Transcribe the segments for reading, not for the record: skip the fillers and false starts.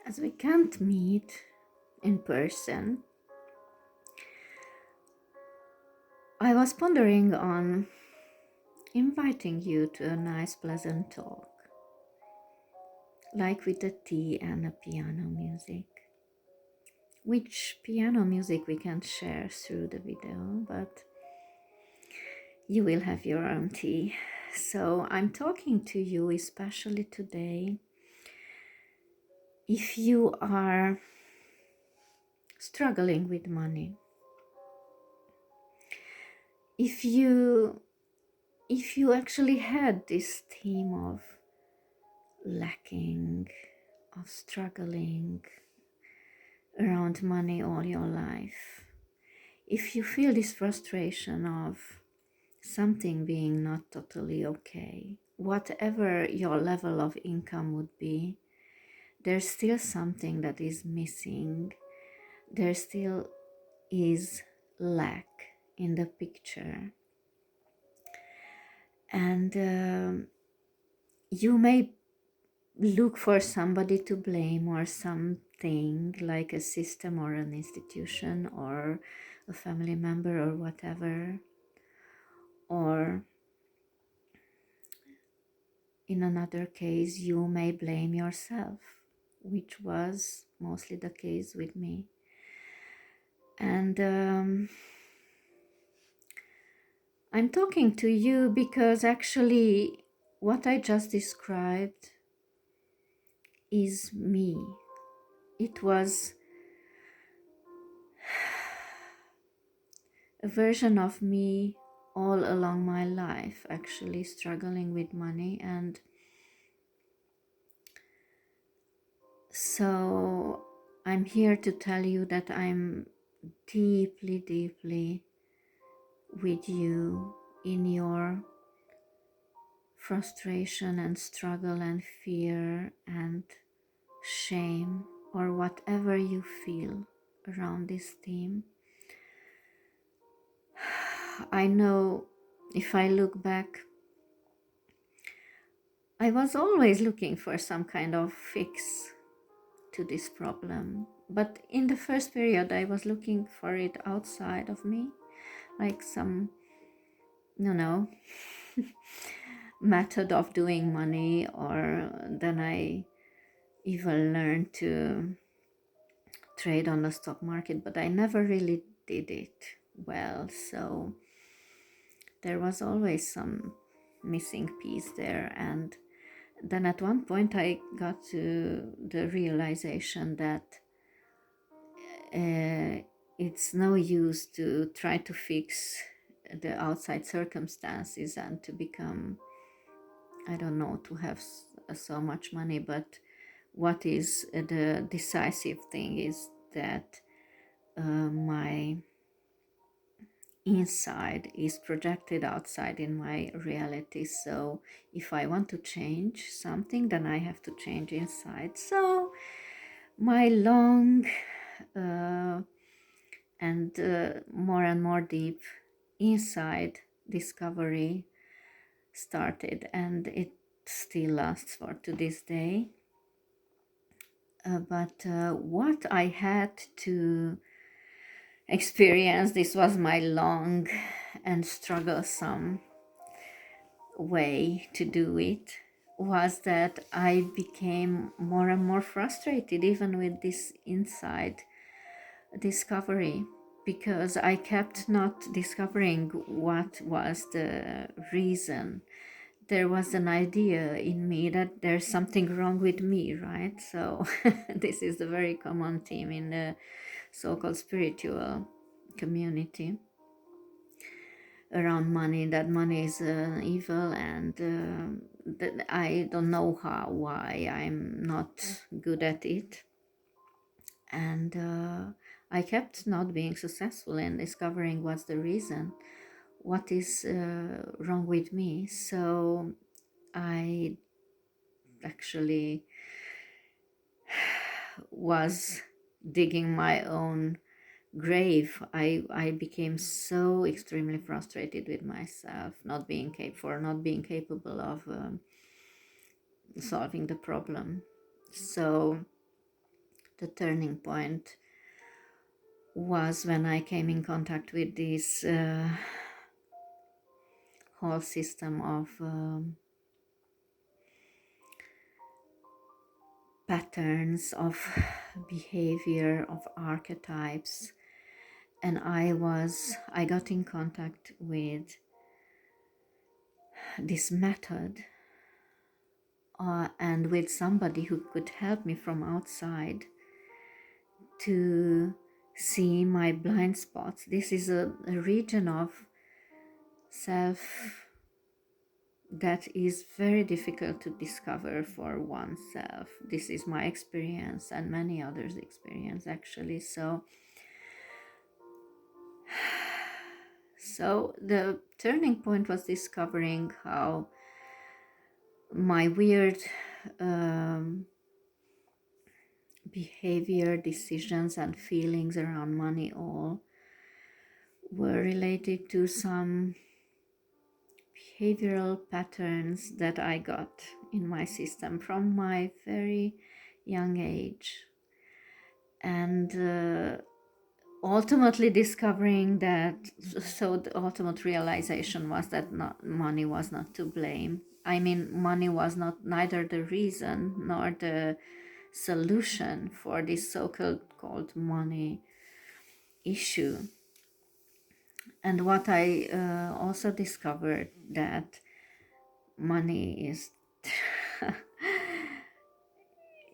As we can't meet in person, I was pondering on inviting you to a nice, pleasant talk, like with a tea and a piano music. Which piano music we can share through the video, but you will have your own tea. So I'm talking to you especially today if you are struggling with money, if you actually had this theme of lacking, of struggling around money all your life, if you feel this frustration of something being not totally okay, whatever your level of income would be, there's still something that is missing. There still is lack in the picture. And you may look for somebody to blame or something like a system or an institution or a family member or whatever. Or in another case, you may blame yourself, which was mostly the case with me. And I'm talking to you because actually what I just described is me. It was a version of me all along my life, actually struggling with money. And so I'm here to tell you that I'm deeply, deeply with you in your frustration and struggle and fear and shame or whatever you feel around this theme. I know if I look back, I was always looking for some kind of fix to this problem. But in the first period, I was looking for it outside of me, like some, method of doing money, or then I even learned to trade on the stock market, but I never really did it well. So there was always some missing piece there. And then at one point I got to the realization that it's no use to try to fix the outside circumstances and to become, I don't know, to have so much money. But what is the decisive thing is that my inside is projected outside in my reality. So if I want to change something, then I have to change inside. So my long and more deep inside discovery started, and it still lasts for to this day. But what I had to experience, this was my long and strugglesome way to do it, was that I became more and more frustrated even with this inside discovery, because I kept not discovering what was the reason. There was an idea in me that there's something wrong with me, right? So this is a very common theme in the so-called spiritual community around money, that money is evil, and that I don't know why I'm not good at it. And I kept not being successful in discovering what's the reason, what is wrong with me. So I actually was digging my own grave. I became so extremely frustrated with myself, not being capable of solving the problem. So The turning point was when I came in contact with this whole system of patterns of behavior, of archetypes, and I got in contact with this method and with somebody who could help me from outside to see my blind spots. This is a region of self that is very difficult to discover for oneself. This is my experience and many others' experience, actually. So the turning point was discovering how my weird behavior, decisions, and feelings around money all were related to some behavioral patterns that I got in my system from my very young age. And ultimately discovering that, so the ultimate realization was that money was not to blame. I mean, money was not neither the reason nor the solution for this so-called money issue. And what I also discovered that money is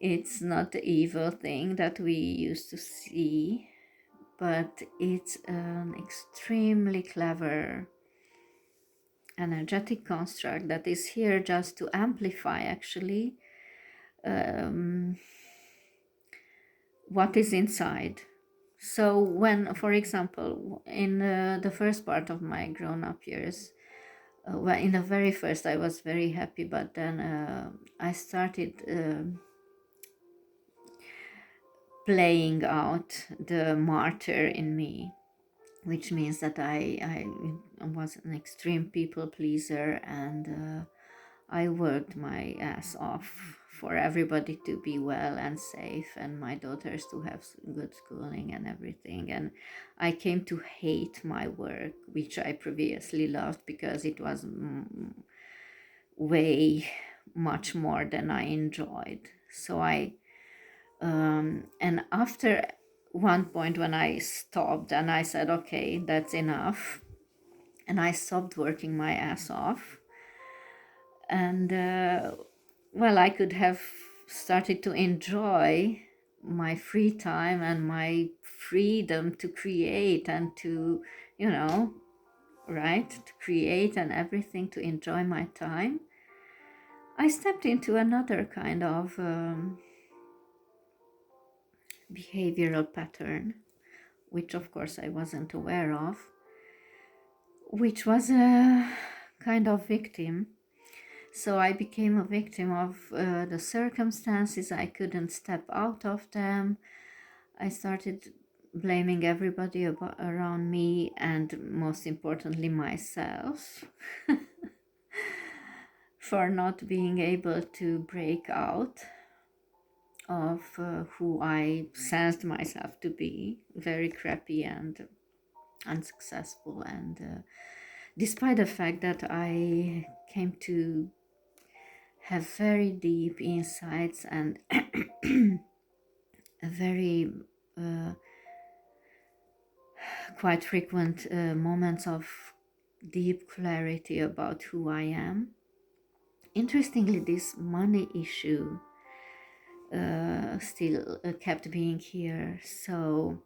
it's not the evil thing that we used to see, but it's an extremely clever energetic construct that is here just to amplify actually what is inside. So when, for example, in the first part of my grown-up years, well, in the very first I was very happy, but then I started playing out the martyr in me, which means that I was an extreme people pleaser, and I worked my ass off for everybody to be well and safe, and my daughters to have good schooling and everything. And I came to hate my work, which I previously loved because it was way much more than I enjoyed. So and after one point when I stopped and I said, okay, that's enough, and I stopped working my ass off, and well, I could have started to enjoy my free time and my freedom to create and to, right, to create and everything, to enjoy my time. I stepped into another kind of behavioral pattern, which of course I wasn't aware of, which was a kind of victim. So I became a victim of the circumstances. I couldn't step out of them. I started blaming everybody around me, and most importantly myself, for not being able to break out of who I sensed myself to be, very crappy and unsuccessful. And despite the fact that I came to have very deep insights and a very quite frequent moments of deep clarity about who I am. Interestingly, this money issue still kept being here. So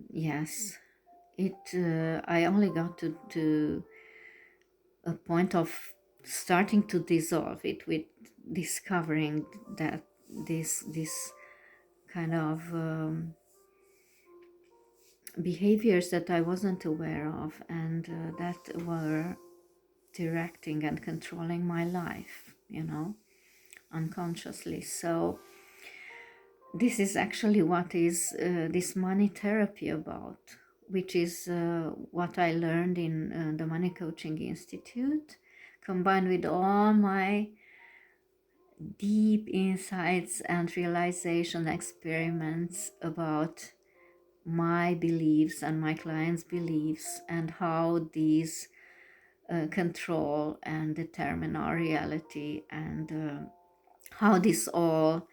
yes, it. I only got to a point of starting to dissolve it with discovering that this kind of behaviors that I wasn't aware of, and that were directing and controlling my life, unconsciously. So this is actually what is this money therapy about, which is what I learned in the Money Coaching Institute, combined with all my deep insights and realization experiments about my beliefs and my clients' beliefs, and how these control and determine our reality, and how this all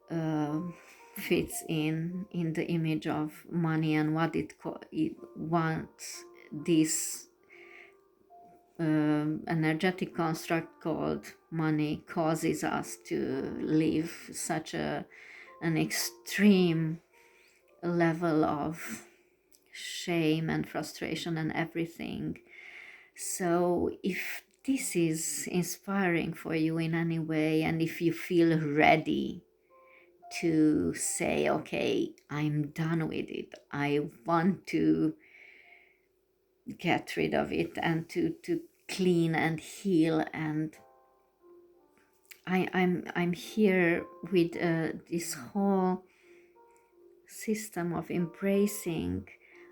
uh, fits in the image of money, and what it wants this energetic construct called money causes us to live such an extreme level of shame and frustration and everything. So if this is inspiring for you in any way, and if you feel ready to say, okay, I'm done with it, I want to get rid of it, and to clean and heal, and I'm here with this whole system of embracing.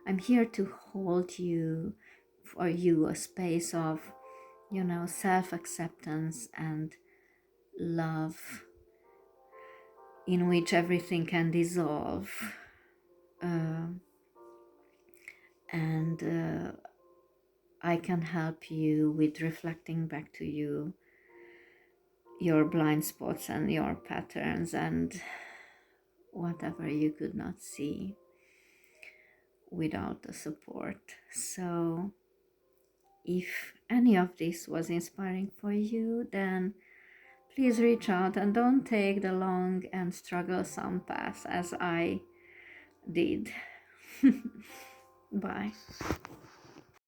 I'm here to hold you, for you, a space of, self-acceptance and love, in which everything can dissolve, uh, and I can help you with reflecting back to you your blind spots and your patterns and whatever you could not see without the support. So if any of this was inspiring for you, then please reach out, and don't take the long and strugglesome path as I did. Bye.